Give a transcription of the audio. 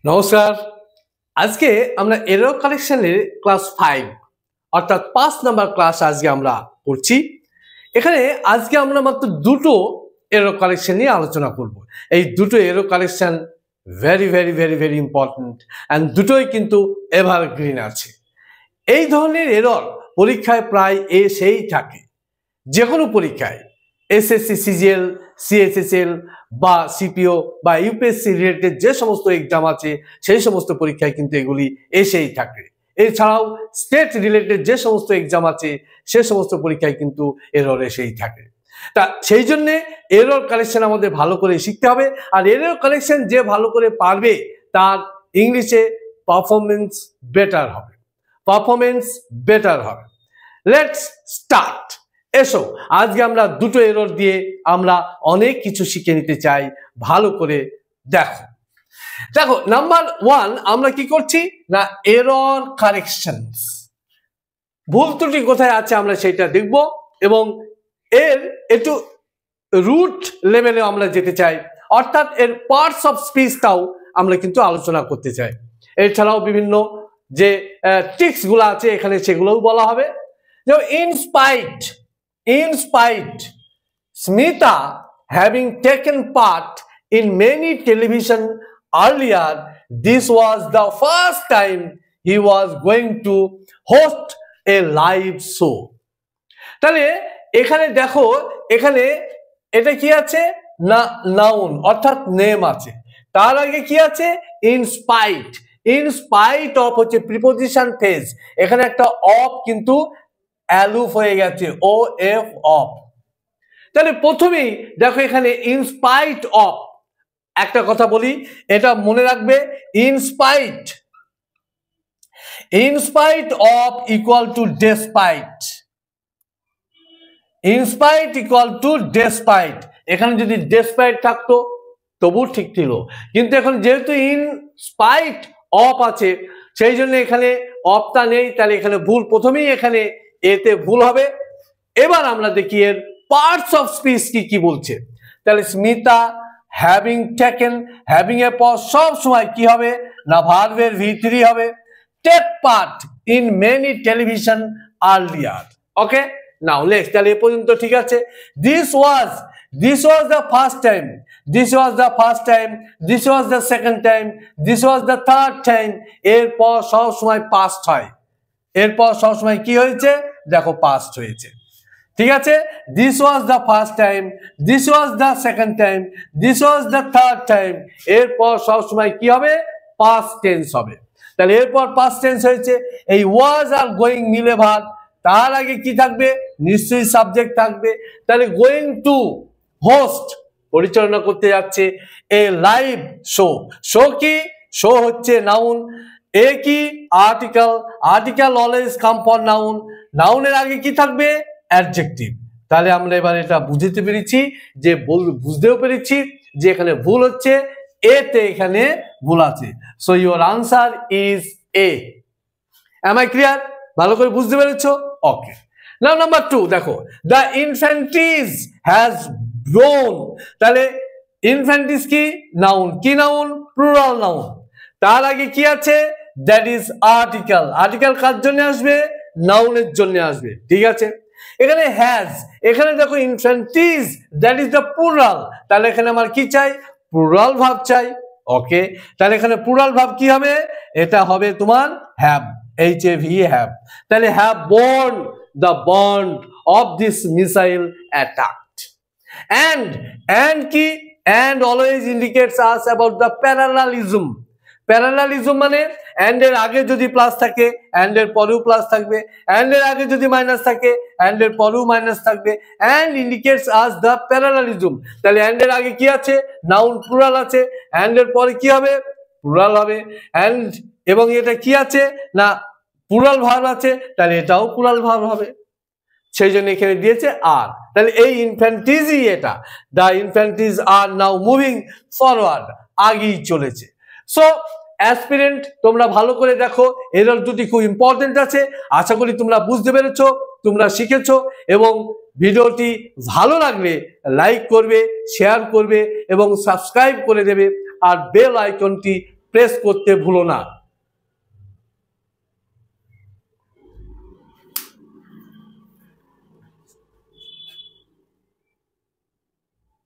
নমস্কার। আজকে আমরা এরর কালেকশনের ক্লাস 5 অর্থাৎ 5 নাম্বার ক্লাস আজকে আমরা করছি। এখানে আজকে আমরা মাত্র দুটো এরর কালেকশন নিয়ে আলোচনা করব। এই দুটো error collection very important and দুটোই কিন্তু এভারগ্রিন আছে। এই ধরনের এরর পরীক্ষায় প্রায় এসেই থাকে, যে কোনো পরীক্ষায় এসএসসি, সিজিএল, সিএসএসএল বা সিপিও বা ইউপিএসসি রিলেটেড যে সমস্ত এক্সাম আছে সেই সমস্ত পরীক্ষায় কিন্তু এগুলি এসেই থাকে। এছাড়াও স্টেট রিলেটেড যে সমস্ত এক্সাম আছে সে সমস্ত পরীক্ষায় কিন্তু এরর এসেই থাকে। তা সেই জন্যে এরর কালেকশন আমাদের ভালো করে শিখতে হবে, আর এরর কালেকশন যে ভালো করে পারবে তার ইংলিশে পারফরমেন্স বেটার হবে। Let's start. এসো আজকে আমরা দুটো এরর দিয়ে আমরা অনেক কিছু শিখে নিতে চাই। ভালো করে দেখো নাম্বার 1 আমরা কি করছি না এরর কারেকশনস। ভুল ত্রুটি কোথায় আছে আমরা সেটা দেখব এবং এর একটু রুট লেভেলে আমরা যেতে চাই, অর্থাৎ এর পার্টস অফ স্পিচটাও আমরা কিন্তু আলোচনা করতে চাই। এছাড়াও বিভিন্ন যে ট্রিক্স গুলো আছে এখানে সেগুলোও বলা হবে। যেমন in spite Smita having taken part in many television earlier, this was the first time he was going to host a live show. তাহলে এখানে দেখো, এখানে এটা কি আছে না নাউন অর্থাৎ নেম আছে, তার আগে কি আছে in spite of হচ্ছে প্রিপোজিশন ফেজ, এখানে একটা অফ কিন্তু অ্যালুফ হয়ে গেছে, ও এফ অফ। তাহলে প্রথমেই দেখো এখানে ইন স্পাইট অফ, একটা কথা বলি এটা মনে রাখবে, in spite of equal to despite. এখানে যদি ডেসপাইট থাকতো তবু ঠিক ছিল, কিন্তু এখন যেহেতু ইন স্পাইট অফ আছে সেই জন্য এখানে অফটা নেই, তাহলে এখানে ভুল, প্রথমেই এখানে এতে ভুল হবে। এবার আমরা দেখি এর পার্টস অফ স্পিচ কি বলছে। তাহলে স্মিতা হ্যাভিং টেকেন, হ্যাভিং এর পর সব সময় কি হবে না ভার্বের V3 হবে। Take part in many television earlier. Okay, now next. তাহলে এ পর্যন্ত ঠিক আছে। This was the first time, this was the second time, this was the third time। এরপর সব সময় পাস্ট হয়, এরপর সব সময় কি হয়েছে দেখো পাস্ট হয়েছে, ঠিক আছে। This was the first time, this was the second time, this was the third time, এরপর সব সময় কি হবে পাস্ট টেন্স হবে। তাহলে এরপর পাস্ট টেন্স হয়েছে, এই ওয়াজ আর গোয়িং মিলে ভার্ব, তার আগে কি থাকবে নিশ্চয়ই সাবজেক্ট থাকবে। তাহলে গোয়িং টু হোস্ট, পরিচালনা করতে যাচ্ছে এ লাইভ শো কি শো হচ্ছে নাউন, এ কি আর্টিকেল অলওয়েজ কাম ফর নাউনের আগে কি থাকবে অ্যাডজেক্টিভ। তাহলে আমরা এবার এটা বুঝতে পেরেছি, যে বুঝতেও পেরেছি যে এখানে ভুল হচ্ছে, এতে এখানে ভুল আছে। So your answer is A. Am I clear? ভালো করে বুঝতে পেরেছো? ওকে। নাও নাম্বার 2 দেখো, দ্য ইনফ্যান্টিস হ্যাজ গ্রোন। তাহলে ইনফ্যান্টিস কি নাউন, কি নাউন প্লুরাল নাউন, তার আগে কি আছে দ্যাট ইজ আর্টিকেল কার জন্য আসবে নাউনের জন্য আসবে, ঠিক আছে। এখানে হ্যাজ, এখানে দেখো ইনফ্যান্টিস দ্যাট ইজ দ্য প্লুরাল, তাহলে এখানে আমার কি চাই প্লুরাল ভার্ব চাই। ওকে, তাহলে এখানে প্লুরাল ভার্ব কি হবে, এটা হবে তোমার হ্যাভ, HAV হ্যাভ। তাহলে have borne the brunt of this missile attack। and কি and always indicates us about the parallelism মানে and এর আগে যদি প্লাস থাকে and এর পরেও প্লাস থাকবে, and এর আগে যদি মাইনাস থাকে and এর পরেও মাইনাস থাকবে, and indicates us the parallelism। তাহলে and এর আগে কি আছে নাউন প্লুরাল আছে, and এর পরে কি হবে প্লুরাল হবে, and এবং এটা কি আছে না প্লুরাল ভার্ব আছে, তাহলে এটাও প্লুরাল ভার্ব হবে, সেই জন্য এখানে দিয়েছে আর। তাহলে এই ইনফ্যান্টিসই এটা, the infantes are now moving forward, আগেই চলেছে। সো অ্যাসপিরেন্ট তোমরা ভালো করে দেখো, এরর দুটি খুব ইম্পর্টেন্ট আছে। আশা করি তোমরা বুঝতে পেরেছো, তোমরা শিখেছো, এবং ভিডিওটি ভালো লাগলে লাইক করবে, শেয়ার করবে এবং সাবস্ক্রাইব করে দেবে, আর বেল আইকনটি প্রেস করতে ভুলো না।